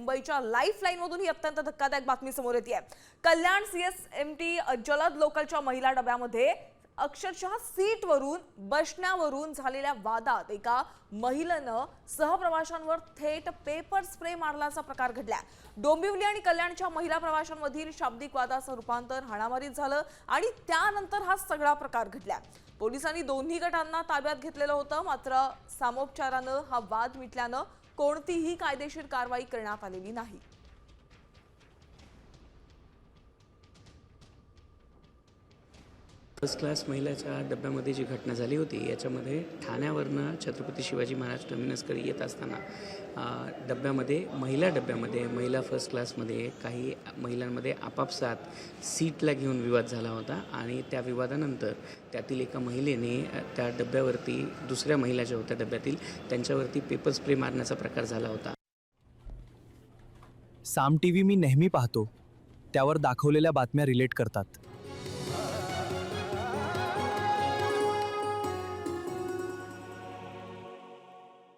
मुंबईच्या लाईफलाईन मधून ही अत्यंत धक्कादायक बातमी समोर येते आहे। कल्याण सीएसएमटी जलद लोकलच्या महिला डब्यामध्ये अक्षरशः सीटवरून बसण्यावरून झालेल्या वादात एका महिलेनं सहप्रवाशांवर थेट पेपर स्प्रे मारल्याचा प्रकार घडला। डोंबिवली आणि कल्याणच्या महिला प्रवाशांमधील शाब्दिक वादाचं रूपांतर हाणामारीत झालं आणि त्यानंतर हा सगळा प्रकार घडला। पोलिसांनी दोन्ही गटांना ताब्यात घेतलेलं होतं, मात्र सामोपचारानं हा वाद मिटल्यानं कोणतीही कायदेशीर कारवाई करण्यात आलेली नाही। फर्स्ट क्लास महिलाच्या डब्यामध्ये जी घटना झाली होती याच्यामध्ये ठाण्यावरनं छत्रपती शिवाजी महाराज टर्मिनसकडे येत असताना डब्यामध्ये महिला फर्स्ट क्लासमध्ये काही महिलांमध्ये आपापसात सीटला घेऊन विवाद झाला होता आणि त्या विवादानंतर त्यातील एका महिलेने त्या डब्यावरती दुसऱ्या महिला ज्या होत्या डब्यातील त्यांच्यावरती पेपर स्प्रे मारण्याचा प्रकार झाला होता। साम टीव्ही मी नेहमी पाहतो, त्यावर दाखवलेल्या बातम्या रिलेट करतात।